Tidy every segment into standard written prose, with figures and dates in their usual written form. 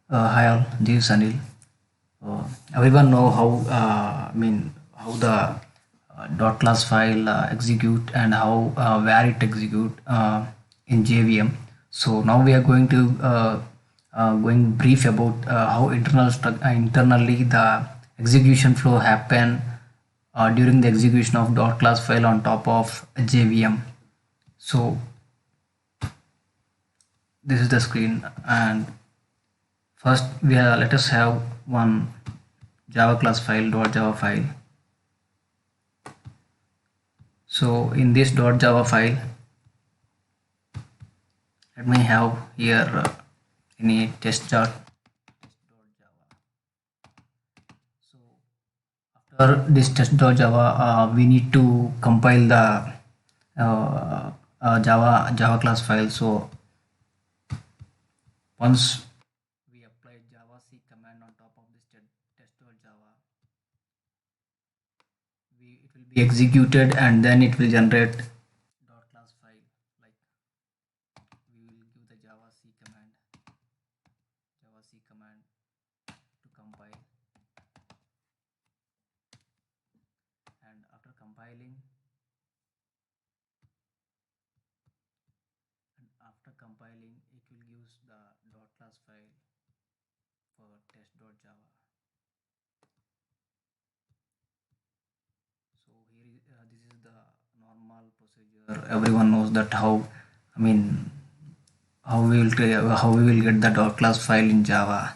Hi all, this is Anil. Everyone know how how the dot class file execute and how where it execute in JVM. So now we are going to going brief about how internally the execution flow happen during the execution of dot class file on top of JVM. So this is the screen, and first let us have one Java class file .java file. So in this .java file, let me have here any test.java. So after this test.java, we need to compile the Java class file. So once we apply Java C command on top of this test.java, it will be executed and then it will generate class file. Like we will give the Java C command to compile, and after compiling it will use the class file for test.java. So here this is the normal procedure. Everyone knows that I mean how we will get the class file in Java.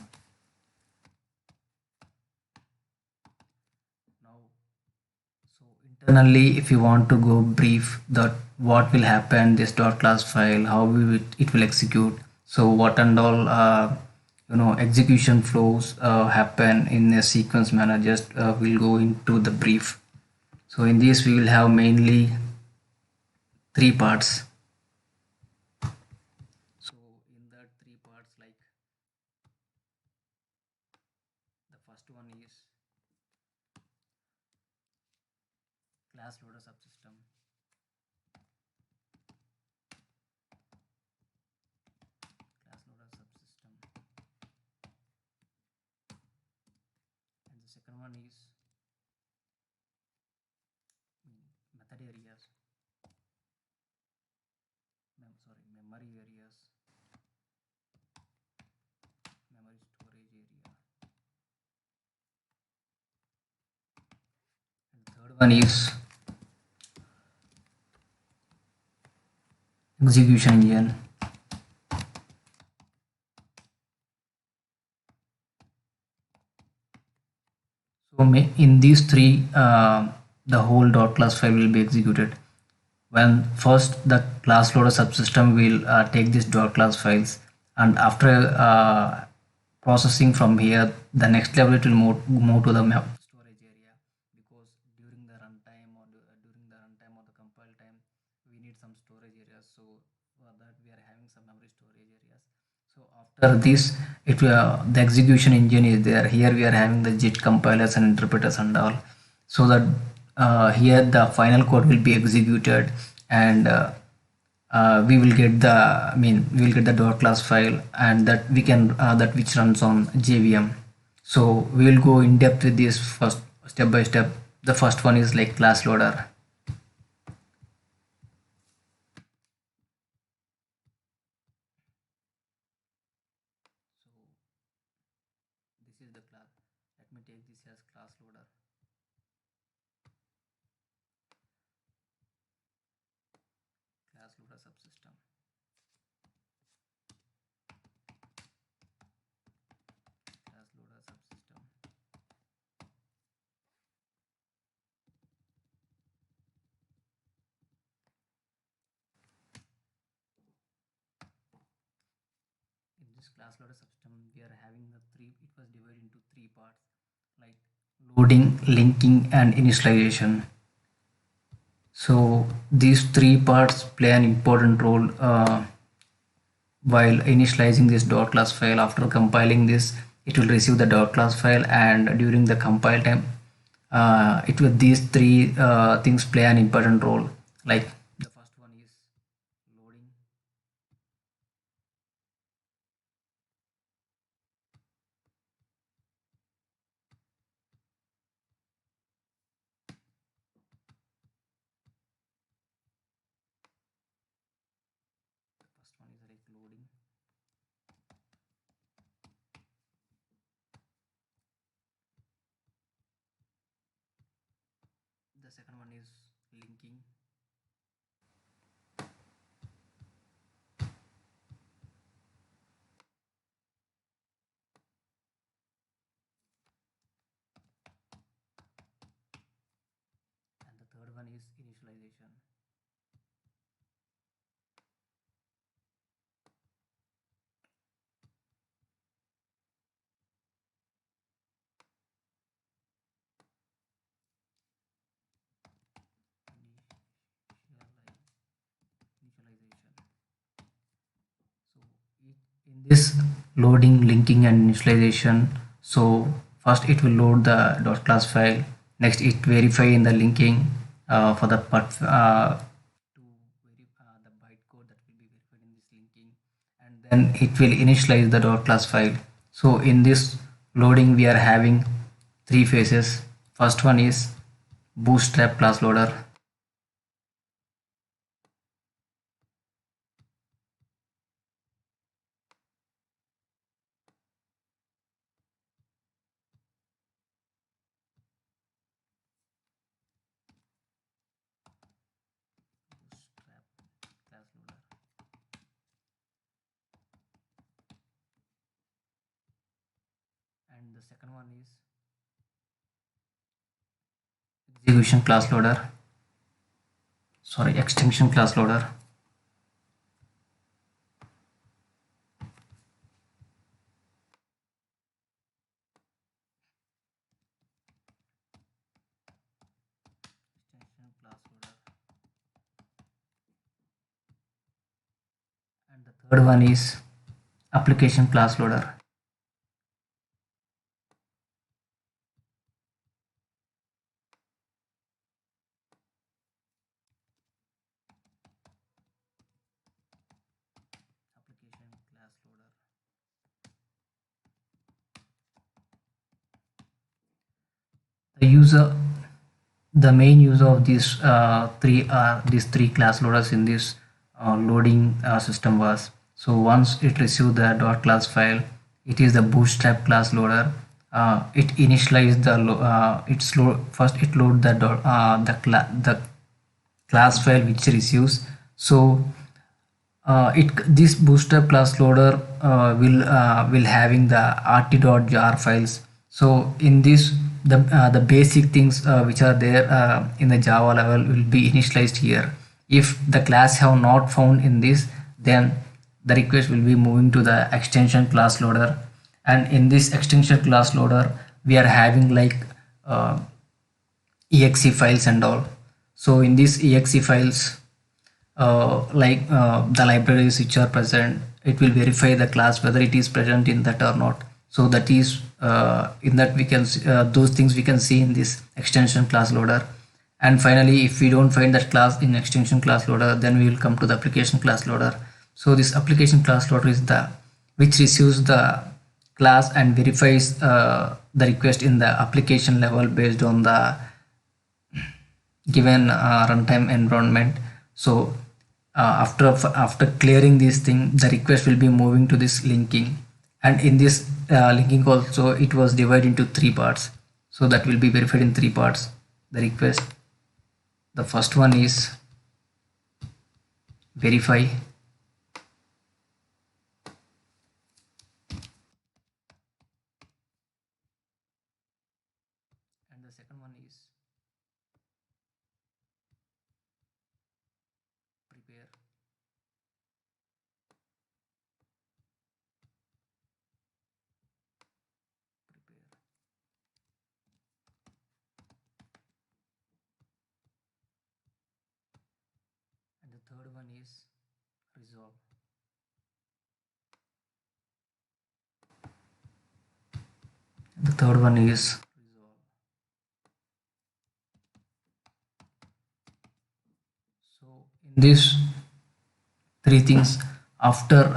Now, so internally, if you want to go brief that what will happen this class file, how it will execute. So what and all execution flows happen in a sequence manner. Just we'll go into the brief. So in this we will have mainly three parts. So in that three parts, like the first one is class loader subsystem. Class loader subsystem. And the second one is method areas. Memory areas. Memory storage area. And the third one is execution engine. So in these three, the whole class file will be executed. When first the class loader subsystem will take this class files, and after processing from here, the next level it will move to the storage area, because during the runtime during the runtime or the compile time, we need some storage areas. So for that we are having some memory storage areas. So after this, the execution engine is there. Here we are having the JIT compilers and interpreters and all, so that here the final code will be executed, and we will get the we will get the class file, and that we can that which runs on JVM. So we will go in depth with this first, step by step. The first one is like class loader. So this is the class. Let me take this as class loader. Class loader subsystem. Class loader subsystem. In this class loader system, we are having the three. It was divided into three parts, like loading, linking, and initialization. So these three parts play an important role while initializing this class file. After compiling this, it will receive the class file, and during the compile time, it will these three things play an important role. Like the first one is loading. the second one is linking. And the third one is initialization. Initialization. So in this loading, linking and initialization, so first it will load the dot class file. Next it verify in the linking for the part to verify the bytecode that will be verified in this linking, and then it will initialize the dot class file. So in this loading we are having three phases. First one is bootstrap class loader. Bootstrap class loader. And the second one is execution class loader, sorry, extension class loader. Extension class loader. And the third one is application class loader. Application class loader. The main user of these three class loaders in this loading system was, so once it received the dot class file, it is the bootstrap class loader. It initialized first it load the the class file which it receives. So this bootstrap class loader will having the rt.jar files. So in this the basic things which are there in the Java level will be initialized here. If the class have not found in this, then the request will be moving to the extension class loader. And in this extension class loader we are having like exe files and all. So in these exe files, the libraries which are present, it will verify the class whether it is present in that or not. So that is in that we can those things we can see in this extension class loader. And finally, if we don't find that class in extension class loader, then we will come to the application class loader. So this application class loader is the which receives the class and verifies the request in the application level based on the given runtime environment. So after clearing this thing, the request will be moving to this linking, and in this linking also it was divided into three parts. So that will be verified in three parts, the request. The first one is verify, and the second one is prepare, and the third one is resolve. The third one is resolve. So in this three things, after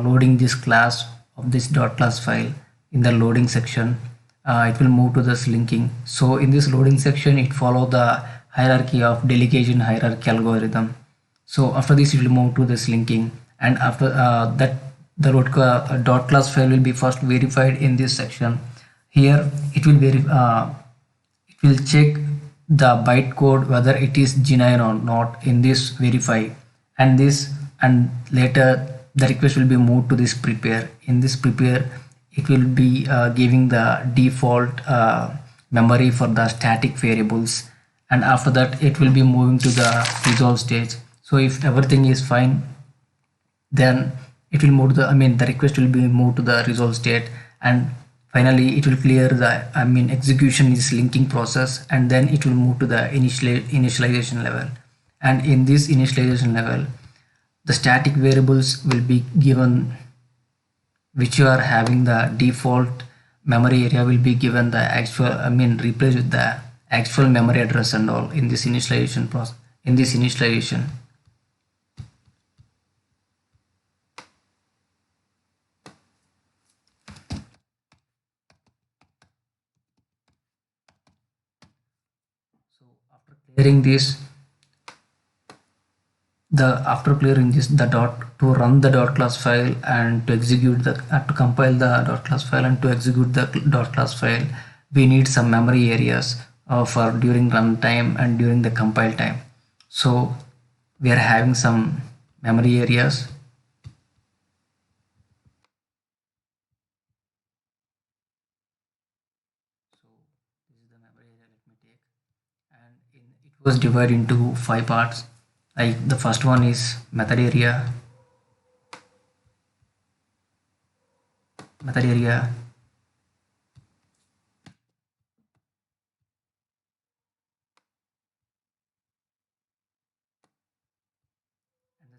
loading this class of this dot class file in the loading section, it will move to this linking. So in this loading section, it follow the hierarchy of delegation hierarchy algorithm. So after this, it will move to this linking, and after that, the dot class file will be first verified in this section. Here it will check the byte code whether it is genuine or not in this verify, and this, and later the request will be moved to this prepare. In this prepare it will be giving the default memory for the static variables, and after that it will be moving to the resolve stage. So if everything is fine, then it will move to the, I mean the request will be moved to the resolve state, and finally it will clear the, I mean execution is linking process, and then it will move to the initialization level. And in this initialization level the static variables will be given, which you are having the default memory area will be given the actual, I mean replaced with the actual memory address and all in this initialization process, in this initialization. So after clearing this, the after clearing this, the dot to run the dot class file and to execute the to compile the dot class file and to execute the dot class file, we need some memory areas for during runtime and during the compile time. So we are having some memory areas. So this is the memory area, let me take. And it was divided into 5 parts. Like the first one is method area, and the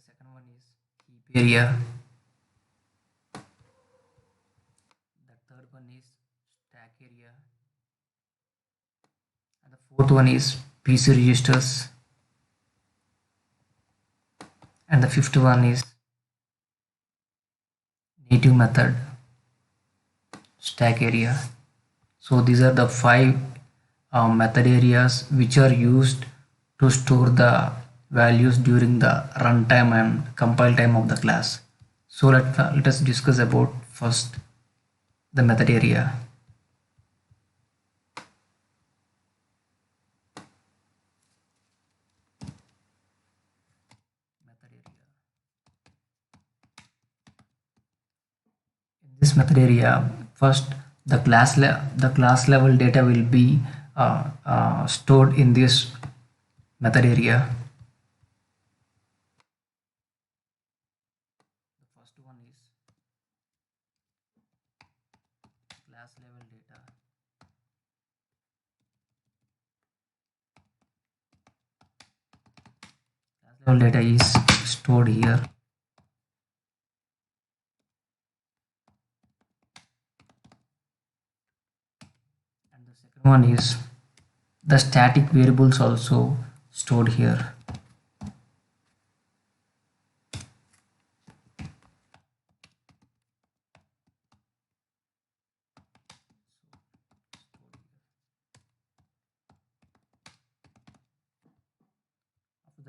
second one is heap area. The third one is stack area, and the fourth one is PC registers, and the fifth one is native method stack area. So these are the 5 method areas which are used to store the values during the runtime and compile time of the class. So let us discuss about first the method area. Method area. In this method area, first the class level data will be stored in this method area. The first one is class level data. Class level data is stored here. And the second one is the static variables also stored here.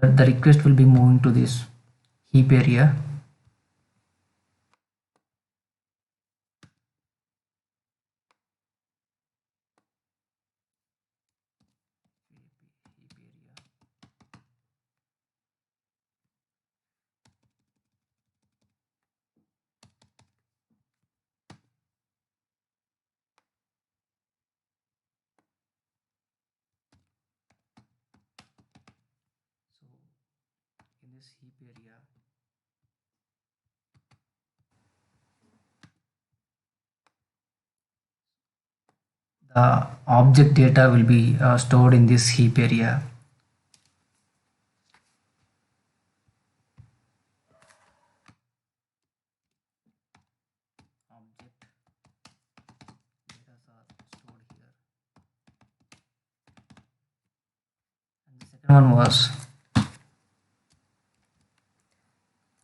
The request will be moving to this heap area. Heap area. So in this heap area, the object data will be stored in this heap area. Object data are stored here. And the second one was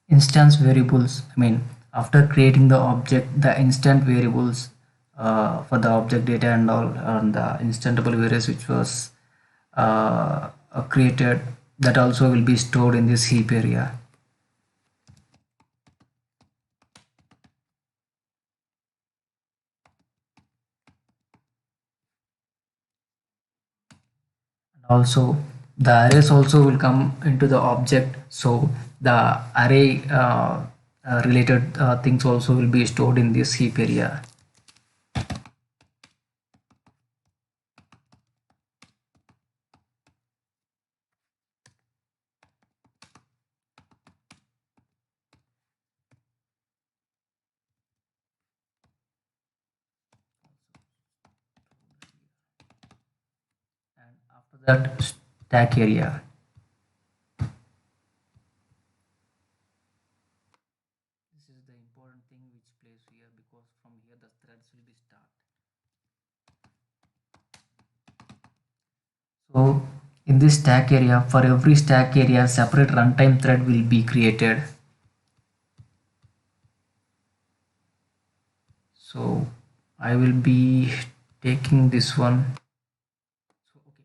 instance variables. I mean, after creating the object, the instant variables for the object data and all, and the instantable variables which was created, that also will be stored in this heap area. And Also the arrays also will come into the object, so the array related things also will be stored in this heap area. And after that, stack area. This is the important thing which plays here, because from here the threads will be start. So in this stack area, for every stack area, separate runtime thread will be created. So I will be taking this one. So okay,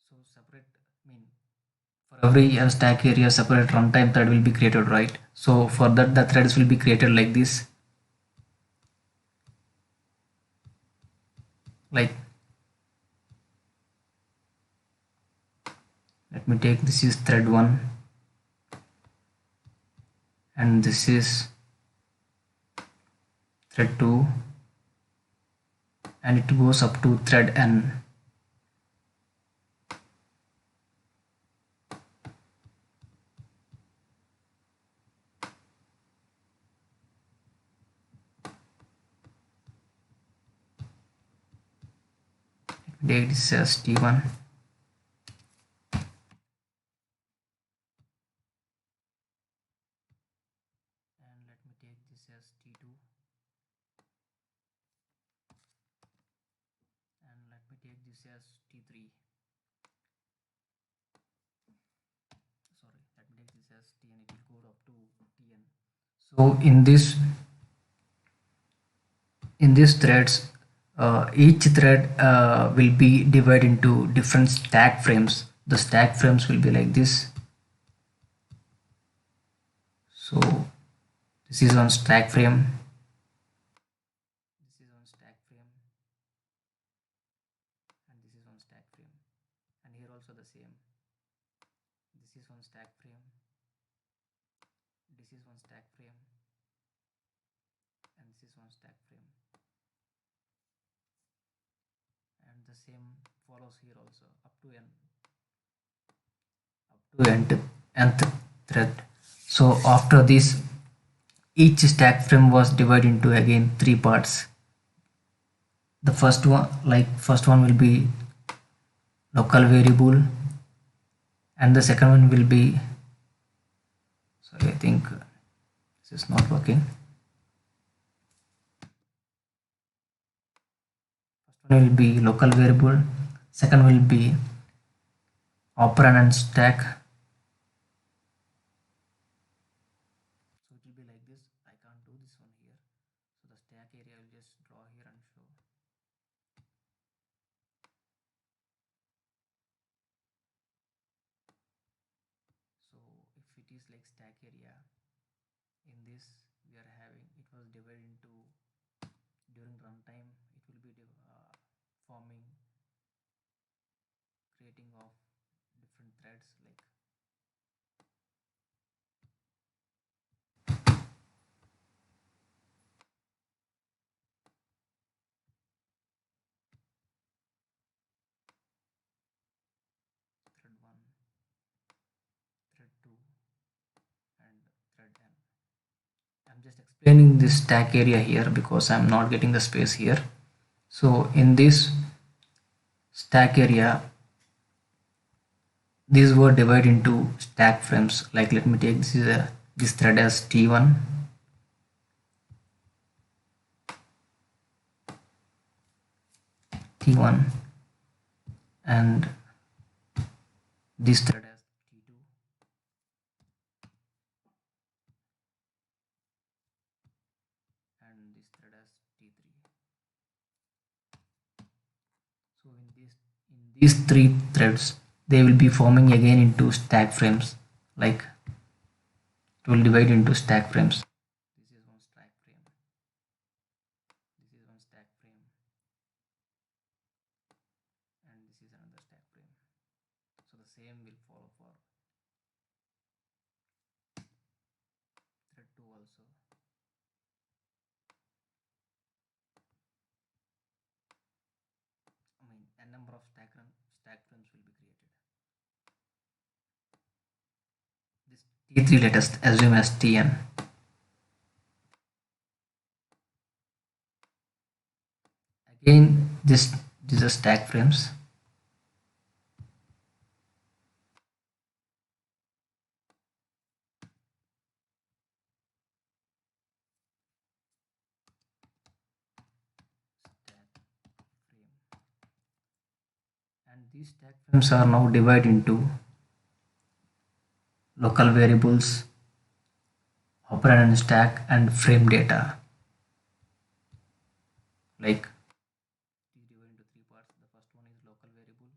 so separate mean for every stack area, separate runtime thread will be created, right? So for that, the threads will be created like this, like, let me take, this is thread 1 and this is thread 2 and it goes up to thread n. Take this as t1 and let me take this as t2 and let me take this as t3. Sorry, let me take this as tn, it will go up to tn. So in these threads, each thread will be divided into different stack frames. The stack frames will be like this. So this is one stack frame, this is one stack frame, and this is one stack frame, and here also the same. This is one stack frame, this is one stack frame, and this is one stack frame, and the same follows here also up to nth thread. So after this, each stack frame was divided into again 3 parts. The first one will be local variable, and the second one will be, sorry, I think this is not working. First one will be local variable, second will be operand and stack. So it will be like this. I can't do this one here, so the stack area will just draw here and show. So if it is like stack area, in this we are having, it was divided into, during runtime it will be forming, creating of different threads, like thread 1, thread 2, and thread n. I'm just explaining this stack area here because I'm not getting the space here. So in this stack area, these were divided into stack frames. Like, let me take this thread as t1, t1, and this thread as t2, and this thread as t3. So in these 3 threads, they will be forming again into stack frames. Like, it will divide into stack frames. This is one stack frame, this is one stack frame, and this is another stack frame. So the same will follow for thread 2 also. A number of stack frames will be created. This T3 let us assume as Tn. Again, these are stack frames. And these stack frames are now divided into local variables, operand and stack, and frame data. Like it is divided into three parts. The first one is local variable,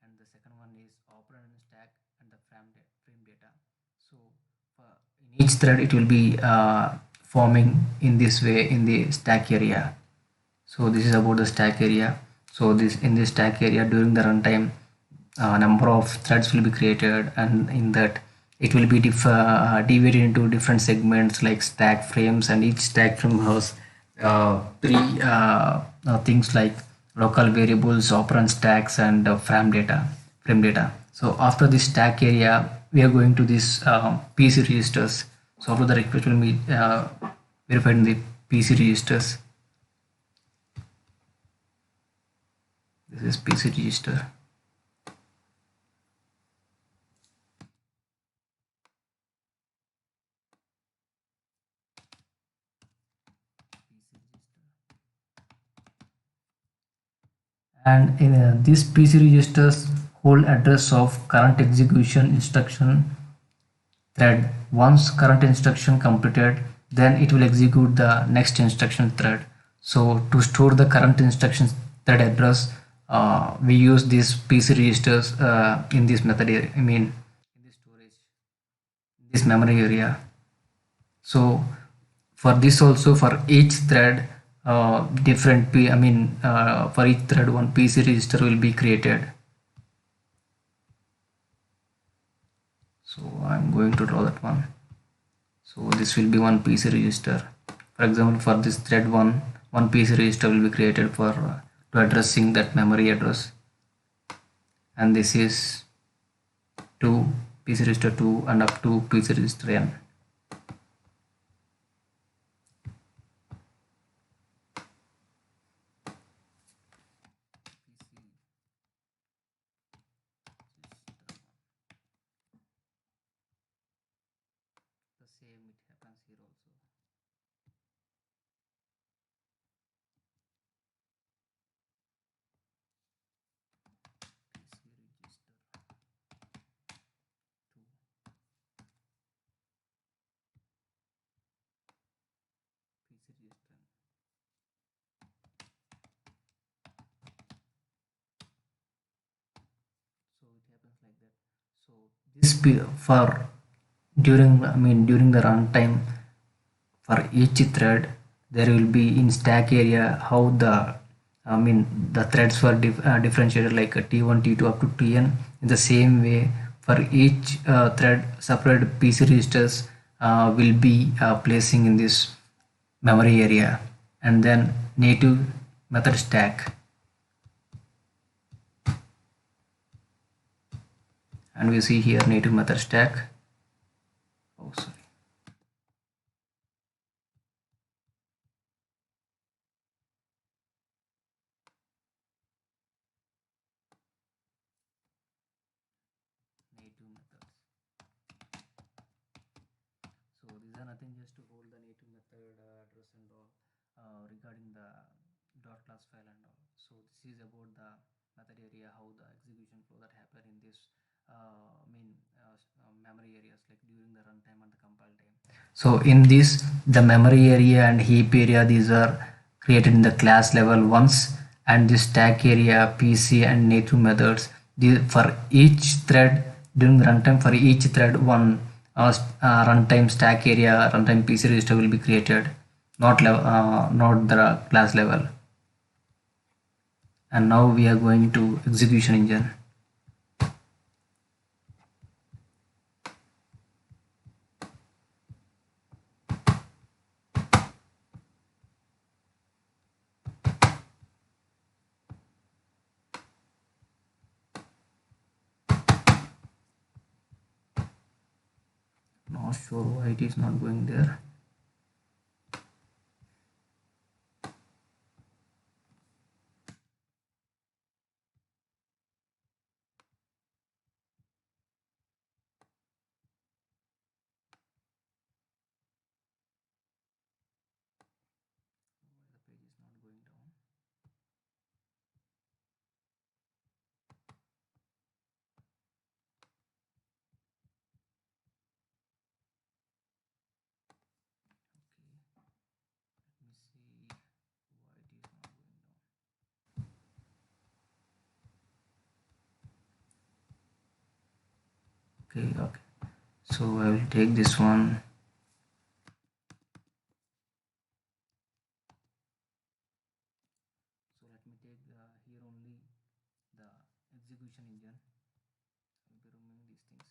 and the second one is operand and stack, and the frame data. So for in each thread, it will be forming in this way in the stack area. So this is about the stack area. So this in this stack area during the runtime, number of threads will be created, and in that it will be divided into different segments like stack frames, and each stack frame has three things like local variables, operand stacks, and frame data. So after this stack area, we are going to this PC registers. So after the request will be verified in the PC registers. This is PC register. And in these PC registers hold address of current execution instruction thread. Once current instruction completed, then it will execute the next instruction thread. So to store the current instruction thread address, we use these PC registers in this method. I mean, in this storage, this memory area. So for this also, for each thread, different for each thread one PC register will be created. So I'm going to draw that one. So this will be one PC register. For example, for this thread one PC register will be created for to addressing that memory address, and this is 2 PC register 2 and up to PC register n. The same it happens here also. PC register 2. PC register. So it happens like that. So this for during the runtime, for each thread there will be in stack area how the threads were differentiated, like T1 T2 up to Tn. In the same way, for each thread separate PC registers will be placing in this memory area, and then native method stack, and we see here native method stack. Oh, sorry. Native methods. So these are nothing, just to hold the native method address and all regarding the dot class file and all. So this is about the method area, how the execution flow that happen in this memory areas, like during the runtime and the compile time. So in this, the memory area and heap area, these are created in the class level once, and this stack area, PC and native methods, for each thread during the runtime, for each thread one runtime stack area, runtime PC register will be created, not the class level. And now we are going to execution engine. not sure why it is not going there. The page is not going down. Okay, let me see why it is not going down. Okay, so I will take this one. So let me take here only the execution engine. I will be removing these things.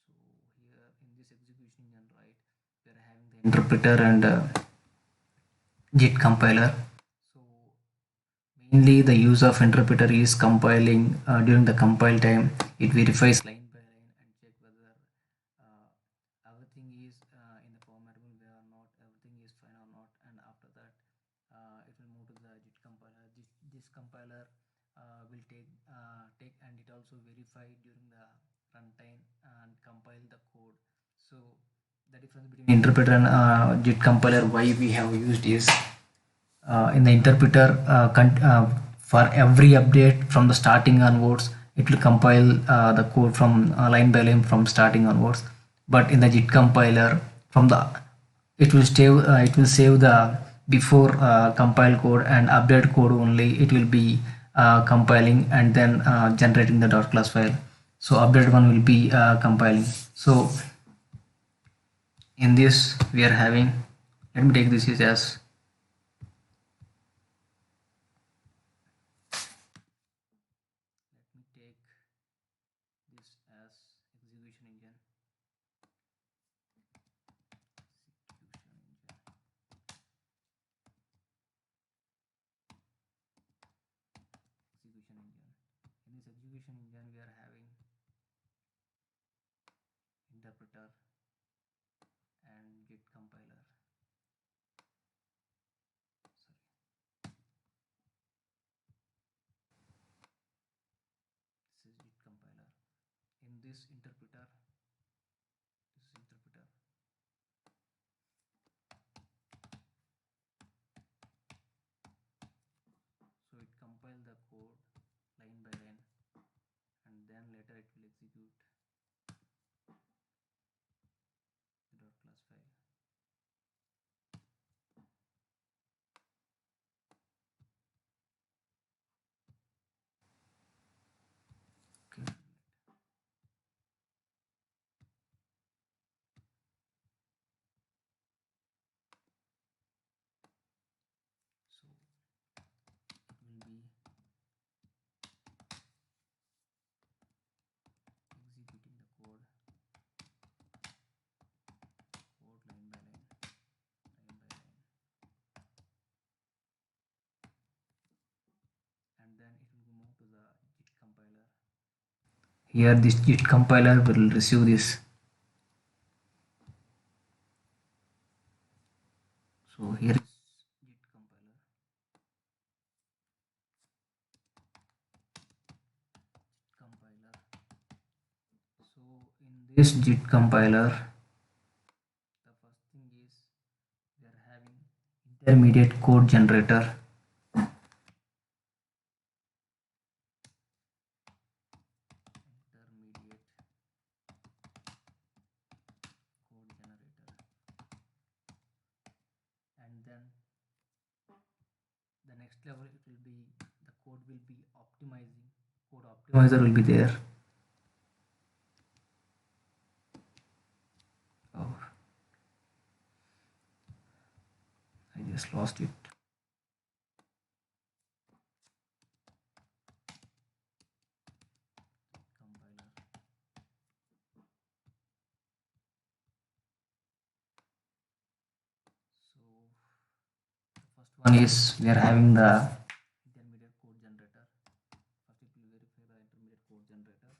So here in this execution engine, right, we are having the interpreter and JIT compiler. So mainly the use of interpreter is compiling during the compile time. It verifies line by line and check whether everything is in the formatable way or not, everything is fine or not, and after that it will move to the JIT compiler. This compiler will take and it also verify during the runtime and compile the code. So the difference between interpreter and JIT compiler why we have used is in the interpreter for every update from the starting onwards it will compile the code from line by line from starting onwards, but in the JIT compiler from the it will save the before compile code and update code only. It will be compiling and then generating the .class file. So update one will be compiling. So in this we are having, let me take this as let me take this as execution engine. Execution engine. In this execution engine, we are having interpreter and JIT compiler. Sorry. This is JIT compiler. In this interpreter, so it compile the code line by line, and then later it will execute the .class file. Okay. So it will be executing the code line by line, and then it will move to the JIT compiler. Here this JIT compiler will receive this. So here is JIT compiler. So in this JIT compiler, the first thing is we are having intermediate code generator. And then the next level it will be the code will be optimizing. Code optimizer will be there. Oh, I just lost it. Compiler. One is we are having the intermediate code generator. First it will verify the intermediate code generator.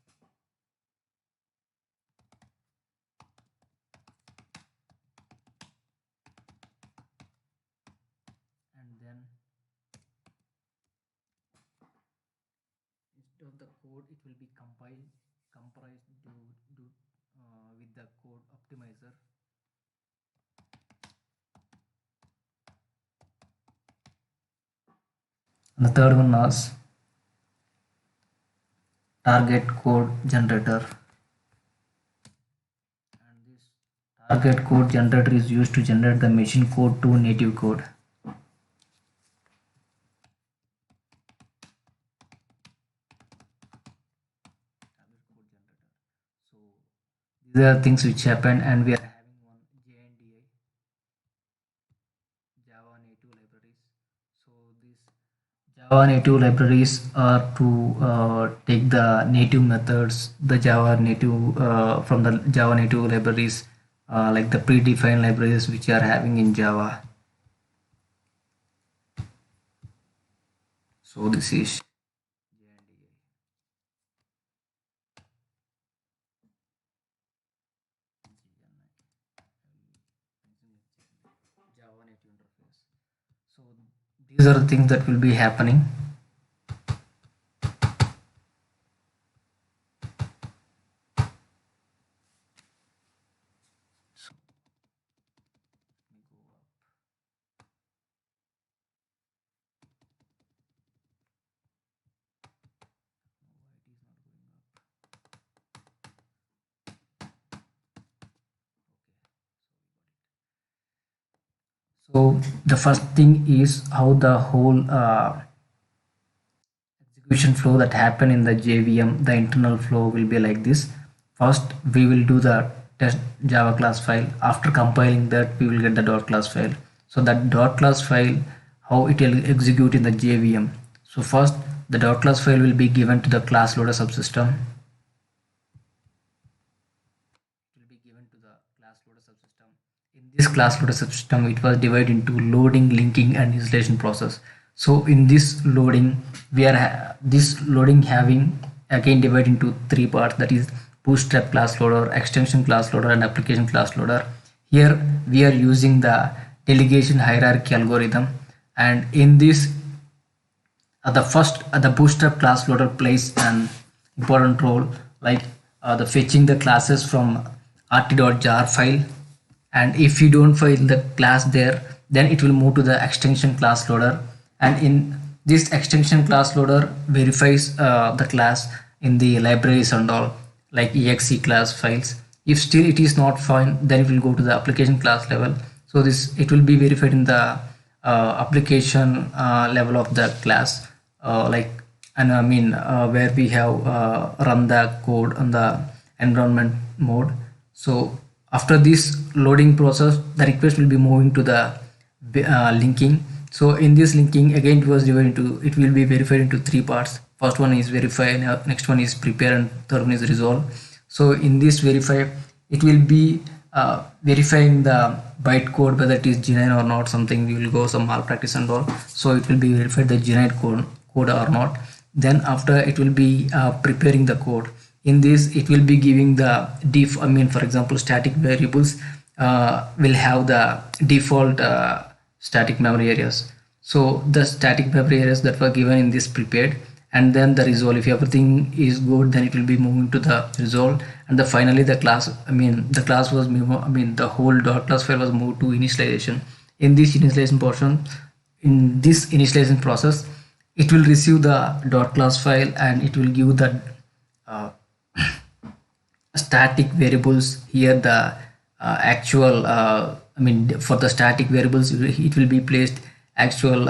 And then instead of the code it will be comprised with the code optimizer. And the third one was target code generator. And this target code generator is used to generate the machine code to native code. So these are things which happen, and we are having one JNDI, Java native libraries. So these Java native libraries are to take the native methods, the Java native from the Java native libraries, like the predefined libraries which are having in Java. So this is Java native interface. So these are the things that will be happening. So let me go up. Why it is not going up? So the first thing is how the whole execution flow that happen in the JVM, the internal flow will be like this. First, we will do the test Java class file. After compiling that, we will get the dot class file. So that dot class file, how it will execute in the JVM. So first, the dot class file will be given to the class loader subsystem. Will be given to the class loader subsystem. In this class loader subsystem, it was divided into loading, linking, and installation process. So in this loading, we are this loading having again divided into three parts, that is bootstrap class loader, extension class loader, and application class loader. Here we are using the delegation hierarchy algorithm, and in this the bootstrap class loader plays an important role, like the fetching the classes from rt.jar file, and if you don't find the class there, then it will move to the extension class loader, and in this extension class loader verifies the class in the libraries and all, like exe class files. If still it is not found, then it will go to the application class level. So this it will be verified in the application level of the class, like, and I mean where we have run the code on the environment mode. So after this loading process, the request will be moving to the linking. So in this linking, again it was divided into, it will be verified into three parts. First one is verify, next one is prepare, and third one is resolve. So in this verify, it will be verifying the bytecode whether it is genuine or not, something we will go some malpractice and all. So it will be verified the genuine code or not. Then after, it will be preparing the code. In this, it will be giving the I mean, for example, static variables will have the default static memory areas. So the static memory areas that were given in this prepared, and then the resolve, if everything is good, then it will be moving to the resolve. And the finally the class, I mean the class was I mean the whole dot class file was moved to initialization. In this initialization portion, in this initialization process, it will receive the dot class file, and it will give the uh, static variables. Here the actual I mean, for the static variables, it will be placed actual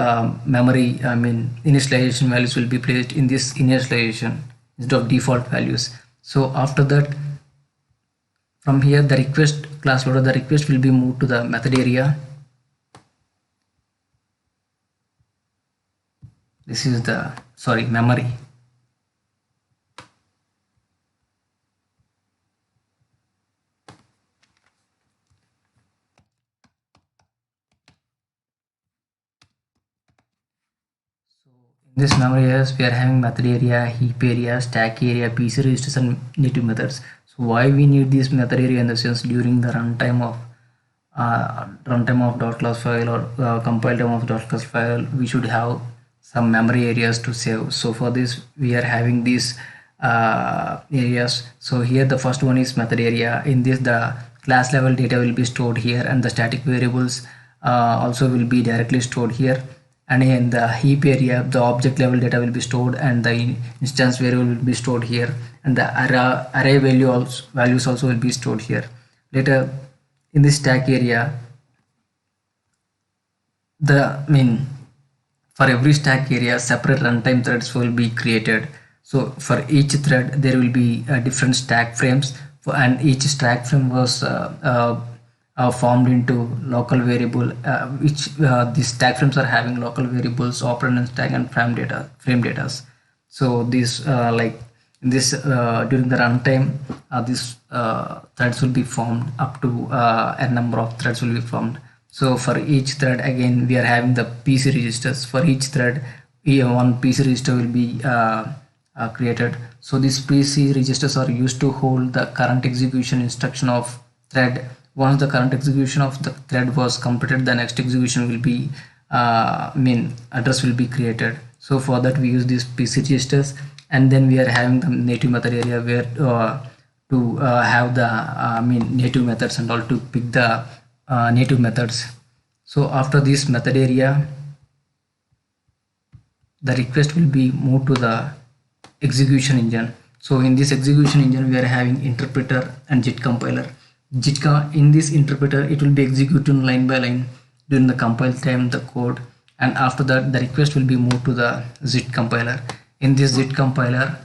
memory, I mean initialization values will be placed in this initialization instead of default values. So after that, from here the request class loader, the request will be moved to the method area. This is the, sorry, memory. In this memory areas, we are having method area, heap area, stack area, PC registers, and native methods. So why we need this method area in the sense during the runtime of .class file or compile time of .class file, we should have some memory areas to save. So for this, we are having these areas. So here the first one is method area. In this, the class level data will be stored here, and the static variables also will be directly stored here. And in the heap area, the object level data will be stored, and the instance variable will be stored here, and the array values also will be stored here. Later, in this stack area, for every stack area, separate runtime threads will be created. So for each thread, there will be different stack frames, and each stack frame was formed into local variable, which these stack frames are having local variables, operand and stack and frame data. So this like in this during the runtime, these threads will be formed up to a number of threads will be formed. So for each thread, again we are having the PC registers. For each thread, one PC register will be created. So these PC registers are used to hold the current execution instruction of thread. Once the current execution of the thread was completed, the next execution will be address will be created. So for that we use these PC registers, and then we are having the native method area where to have the native methods and all to pick the native methods. So after this method area, the request will be moved to the execution engine. So in this execution engine, we are having interpreter and JIT compiler. In this interpreter, it will be executing line by line during the compile time the code, and after that the request will be moved to the JIT compiler. In this JIT compiler,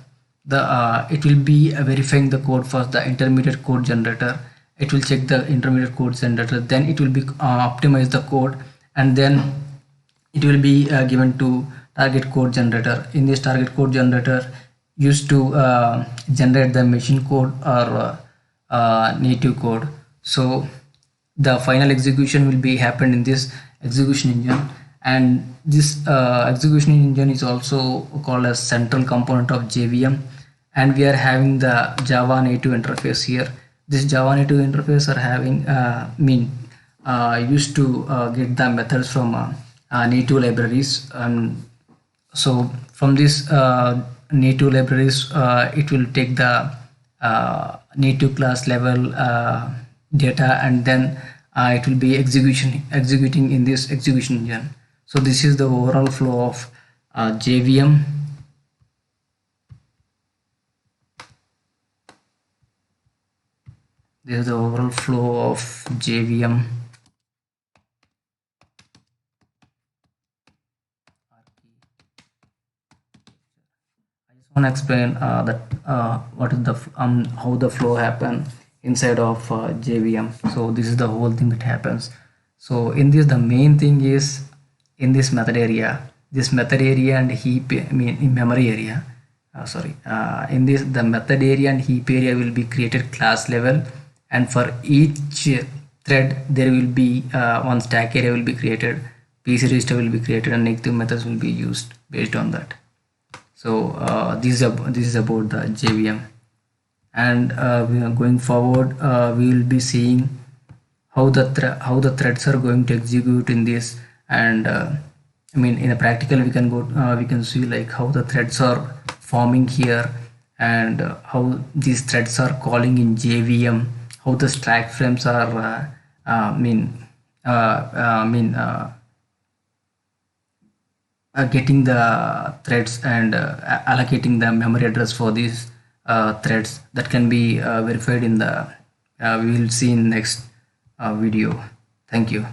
it will be verifying the code for the intermediate code generator. It will check the intermediate code generator, then it will be optimize the code, and then it will be given to target code generator. In this target code generator, used to generate the machine code or native code. So the final execution will be happened in this execution engine, and this execution engine is also called as central component of JVM, and we are having the Java native interface here. This Java native interface are having used to get the methods from native libraries, and so from this native libraries, it will take the native class level data, and then it will be executing in this execution engine. So this is the overall flow of JVM. This is the overall flow of JVM. I just want to explain what is the how the flow happen inside of JVM. So this is the whole thing that happens. So in this, the main thing is in this method area, and heap in memory area. In this, the method area and heap area will be created class level, and for each thread there will be one stack area will be created, PC register will be created, and native methods will be used based on that. So this is about the JVM, and going forward we will be seeing how the threads are going to execute in this, and in a practical we can see like how the threads are forming here, and how these threads are calling in JVM, how the stack frames are getting the threads and allocating the memory address for these threads. That can be verified in the we will see in next video. Thank you.